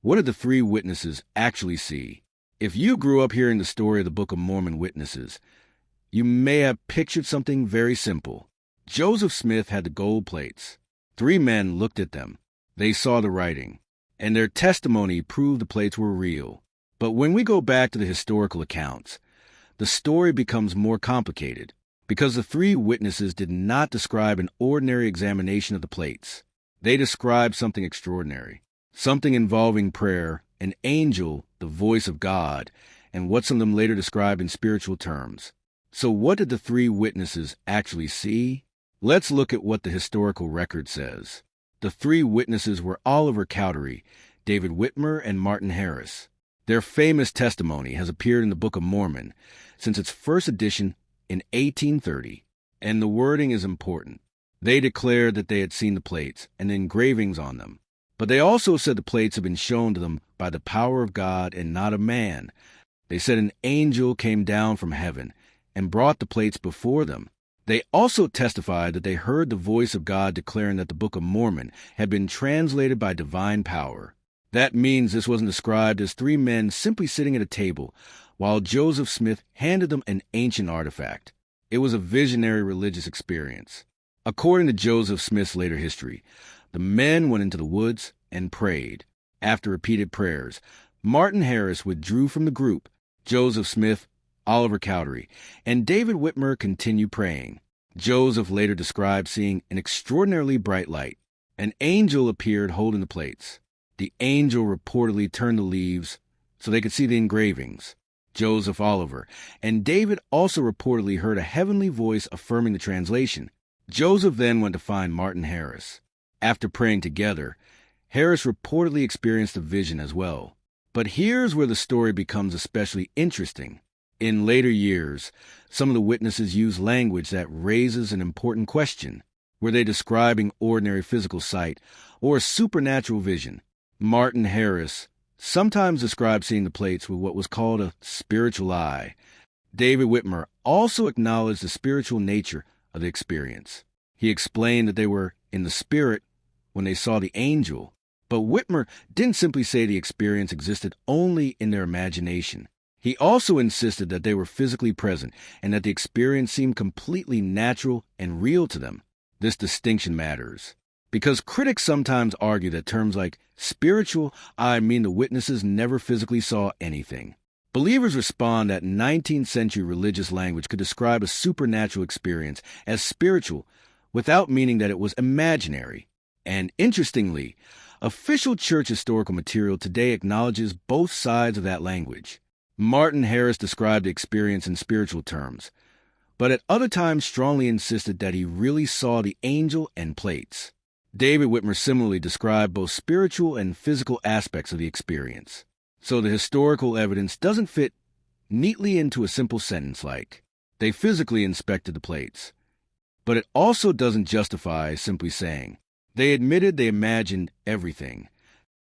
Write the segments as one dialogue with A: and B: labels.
A: What did the three witnesses actually see? If you grew up hearing the story of the Book of Mormon witnesses, you may have pictured something very simple. Joseph Smith had the gold plates. Three men looked at them. They saw the writing, and their testimony proved the plates were real. But when we go back to the historical accounts, the story becomes more complicated, because the three witnesses did not describe an ordinary examination of the plates. They described something extraordinary, something involving prayer, an angel, the voice of God, and what some of them later described in spiritual terms. So what did the three witnesses actually see? Let's look at what the historical record says. The three witnesses were Oliver Cowdery, David Whitmer, and Martin Harris. Their famous testimony has appeared in the Book of Mormon since its first edition in 1830, and the wording is important. They declared that they had seen the plates and the engravings on them, but they also said the plates had been shown to them by the power of God and not of man. They said an angel came down from heaven and brought the plates before them. They also testified that they heard the voice of God declaring that the Book of Mormon had been translated by divine power. That means this wasn't described as three men simply sitting at a table while Joseph Smith handed them an ancient artifact. It was a visionary religious experience. According to Joseph Smith's later history, the men went into the woods and prayed. After repeated prayers, Martin Harris withdrew from the group. Joseph Smith, Oliver Cowdery, and David Whitmer continued praying. Joseph later described seeing an extraordinarily bright light. An angel appeared holding the plates. The angel reportedly turned the leaves so they could see the engravings. Joseph, Oliver, and David also reportedly heard a heavenly voice affirming the translation. Joseph then went to find Martin Harris. After praying together, Harris reportedly experienced a vision as well. But here's where the story becomes especially interesting. In later years, some of the witnesses use language that raises an important question. Were they describing ordinary physical sight or a supernatural vision? Martin Harris sometimes described seeing the plates with what was called a spiritual eye. David Whitmer also acknowledged the spiritual nature of the experience. He explained that they were in the spirit when they saw the angel. But Whitmer didn't simply say the experience existed only in their imagination. He also insisted that they were physically present and that the experience seemed completely natural and real to them. This distinction matters, because critics sometimes argue that terms like spiritual eye mean the witnesses never physically saw anything. Believers respond that 19th century religious language could describe a supernatural experience as spiritual without meaning that it was imaginary. And interestingly, official church historical material today acknowledges both sides of that language. Martin Harris described the experience in spiritual terms, but at other times strongly insisted that he really saw the angel and plates. David Whitmer similarly described both spiritual and physical aspects of the experience. So the historical evidence doesn't fit neatly into a simple sentence like, they physically inspected the plates. But it also doesn't justify simply saying, they admitted they imagined everything.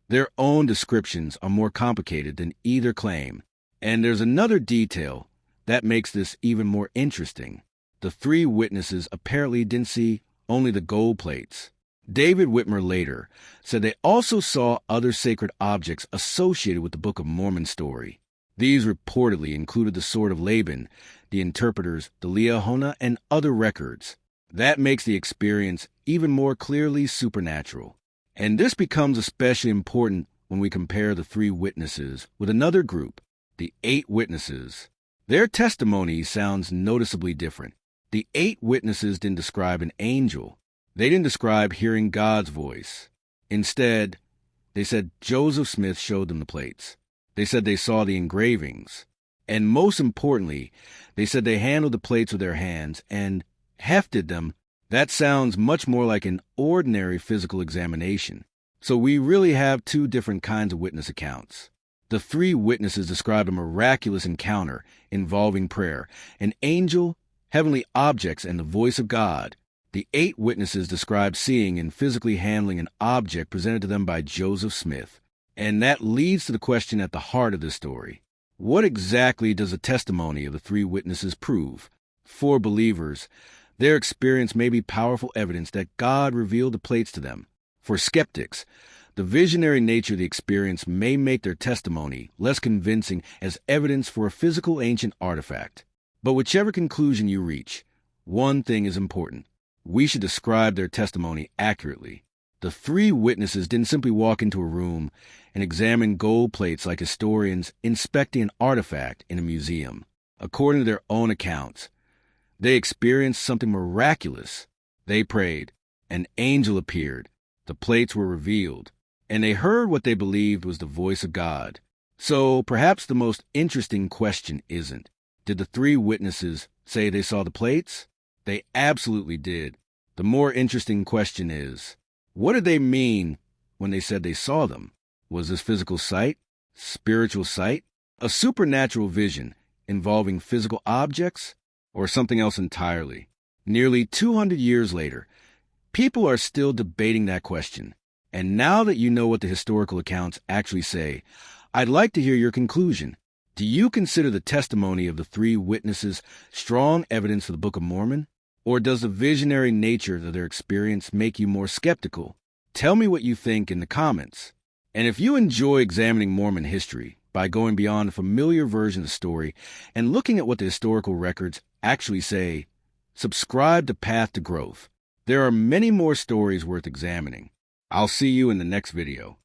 A: Their own descriptions are more complicated than either claim. And there's another detail that makes this even more interesting. The three witnesses apparently didn't see only the gold plates. David Whitmer later said they also saw other sacred objects associated with the Book of Mormon story. These reportedly included the sword of Laban, the interpreters, the Liahona, and other records. That makes the experience even more clearly supernatural. And this becomes especially important when we compare the three witnesses with another group, the 8 witnesses. Their testimony sounds noticeably different. The 8 witnesses didn't describe an angel. They didn't describe hearing God's voice. Instead, they said Joseph Smith showed them the plates. They said they saw the engravings. And most importantly, they said they handled the plates with their hands and hefted them. That sounds much more like an ordinary physical examination. So we really have 2 different kinds of witness accounts. The 3 witnesses described a miraculous encounter involving prayer, an angel, heavenly objects, and the voice of God. The 8 witnesses described seeing and physically handling an object presented to them by Joseph Smith. And that leads to the question at the heart of this story. What exactly does the testimony of the 3 witnesses prove? For believers, their experience may be powerful evidence that God revealed the plates to them. For skeptics, The visionary nature of the experience may make their testimony less convincing as evidence for a physical ancient artifact. But whichever conclusion you reach, one thing is important. We should describe their testimony accurately. The three witnesses didn't simply walk into a room and examine gold plates like historians inspecting an artifact in a museum. According to their own accounts, they experienced something miraculous. They prayed, an angel appeared, the plates were revealed, and they heard what they believed was the voice of God. So perhaps the most interesting question isn't, did the three witnesses say they saw the plates? They absolutely did. The more interesting question is, what did they mean when they said they saw them? Was this physical sight? Spiritual sight? A supernatural vision involving physical objects? Or something else entirely? Nearly 200 years later, people are still debating that question. And now that you know what the historical accounts actually say, I'd like to hear your conclusion. Do you consider the testimony of the three witnesses strong evidence for the Book of Mormon? Or does the visionary nature of their experience make you more skeptical? Tell me what you think in the comments. And if you enjoy examining Mormon history by going beyond a familiar version of the story and looking at what the historical records actually say, subscribe to Path to Growth. There are many more stories worth examining. I'll see you in the next video.